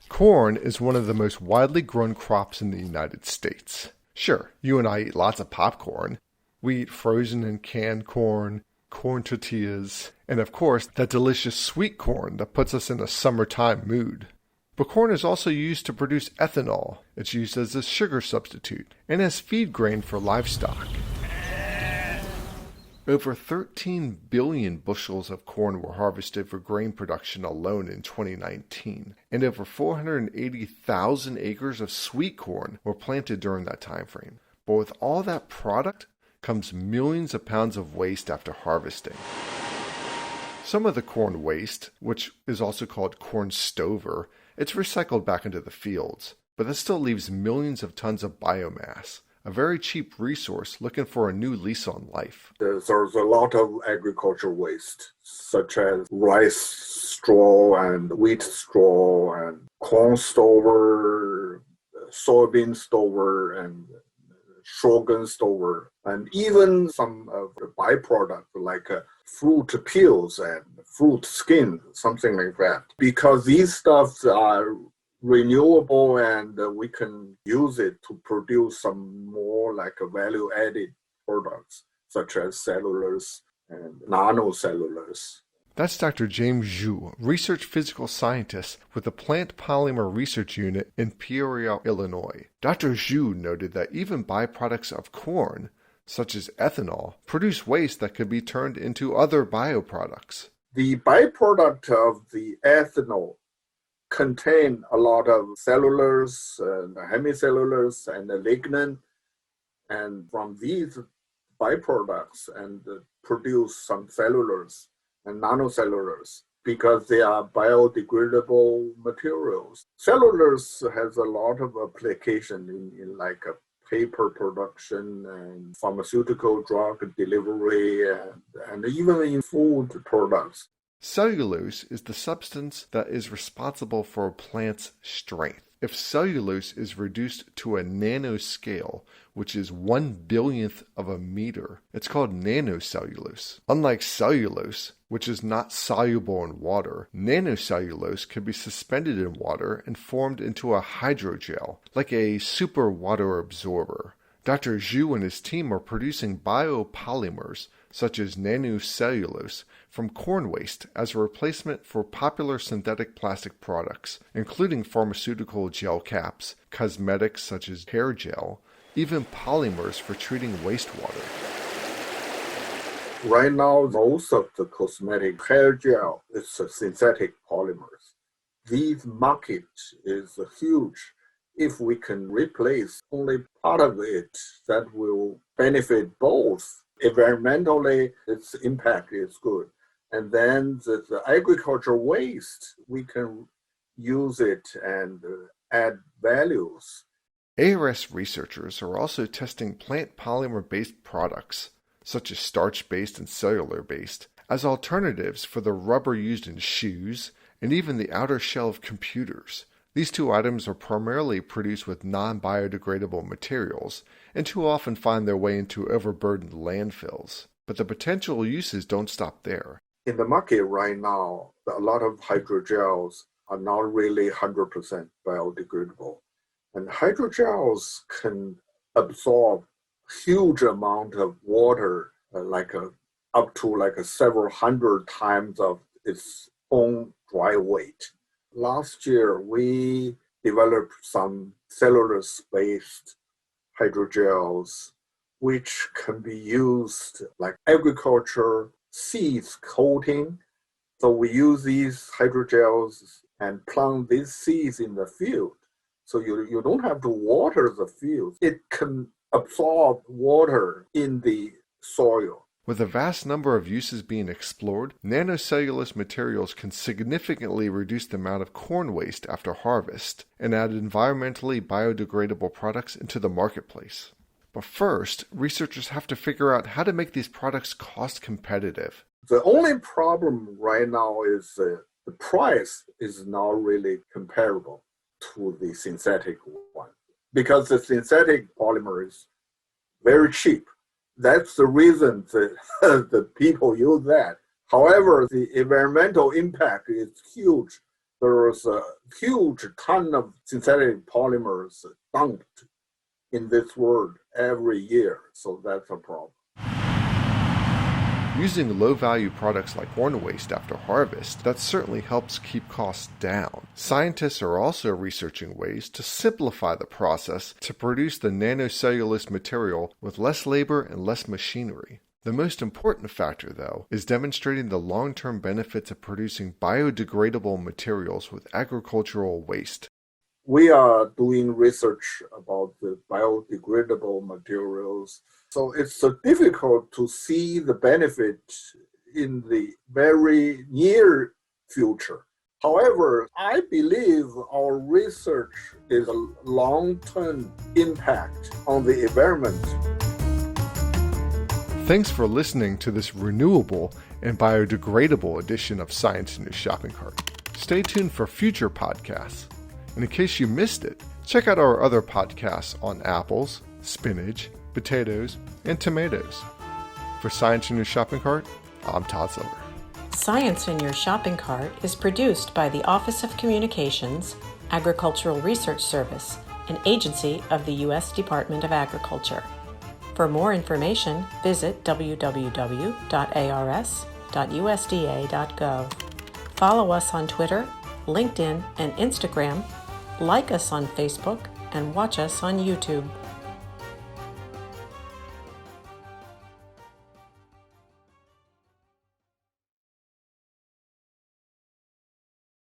Corn is one of the most widely grown crops in the United States. Sure, you and I eat lots of popcorn. We eat frozen and canned corn, corn tortillas, and of course, that delicious sweet corn that puts us in a summertime mood. But corn is also used to produce ethanol. It's used as a sugar substitute and as feed grain for livestock. Over 13 billion bushels of corn were harvested for grain production alone in 2019, and over 480,000 acres of sweet corn were planted during that time frame. But with all that product comes millions of pounds of waste after harvesting. Some of the corn waste, which is also called corn stover, it's recycled back into the fields, but that still leaves millions of tons of biomass. A very cheap resource looking for a new lease on life. There's a lot of agricultural waste, such as rice straw and wheat straw and corn stover, soybean stover, and sorghum stover, and even some of the byproducts like fruit peels and fruit skin, something like that. Because these stuffs are renewable and we can use it to produce some more like value-added products such as cellulose and nanocellulose. That's Dr. James Zhu, research physical scientist with the Plant Polymer Research Unit in Peoria, Illinois. Dr. Zhu noted that even byproducts of corn, such as ethanol, produce waste that could be turned into other bioproducts. The byproduct of the ethanol contain a lot of cellulose, hemicellulose, and lignin, and from these byproducts and produce some cellulose and nanocellulose because they are biodegradable materials. Cellulose has a lot of application in like a paper production and pharmaceutical drug delivery and even in food products. Cellulose is the substance that is responsible for a plant's strength. If cellulose is reduced to a nanoscale, which is 1/1,000,000th of a meter, it's called nanocellulose. Unlike cellulose, which is not soluble in water, nanocellulose can be suspended in water and formed into a hydrogel, like a super water absorber. Dr. Zhu and his team are producing biopolymers, such as nanocellulose, from corn waste as a replacement for popular synthetic plastic products, including pharmaceutical gel caps, cosmetics such as hair gel, even polymers for treating wastewater. Right now, most of the cosmetic hair gel is synthetic polymers. This market is huge. If we can replace only part of it, that will benefit both. Environmentally, its impact is good. And then the agricultural waste, we can use it and add values. ARS researchers are also testing plant polymer-based products, such as starch-based and cellular-based, as alternatives for the rubber used in shoes and even the outer shell of computers. These two items are primarily produced with non-biodegradable materials and too often find their way into overburdened landfills. But the potential uses don't stop there. In the market right now, a lot of hydrogels are not really 100% biodegradable. And hydrogels can absorb huge amount of water, up to several hundred times of its own dry weight. Last year, we developed some cellulose-based hydrogels, which can be used like agriculture seeds coating. So we use these hydrogels and plant these seeds in the field. So you don't have to water the field. It can absorb water in the soil. With a vast number of uses being explored, nanocellulose materials can significantly reduce the amount of corn waste after harvest and add environmentally biodegradable products into the marketplace. But first, researchers have to figure out how to make these products cost competitive. The only problem right now is the price is not really comparable to the synthetic one, because the synthetic polymer is very cheap. That's the reason that the people use that. However, the environmental impact is huge There's a huge ton of synthetic polymers dumped in this world every year, so that's a problem. Using low-value products like corn waste after harvest, that certainly helps keep costs down. Scientists are also researching ways to simplify the process to produce the nanocellulose material with less labor and less machinery. The most important factor, though, is demonstrating the long-term benefits of producing biodegradable materials with agricultural waste. We are doing research about the biodegradable materials, so it's difficult to see the benefit in the very near future. However, I believe our research is a long-term impact on the environment. Thanks for listening to this renewable and biodegradable edition of Science in Your Shopping Cart. Stay tuned for future podcasts. And in case you missed it, check out our other podcasts on apples, spinach, potatoes, and tomatoes. For Science in Your Shopping Cart, I'm Todd Silver. Science in Your Shopping Cart is produced by the Office of Communications, Agricultural Research Service, an agency of the U.S. Department of Agriculture. For more information, visit www.ars.usda.gov. Follow us on Twitter, LinkedIn, and Instagram, like us on Facebook, and watch us on YouTube.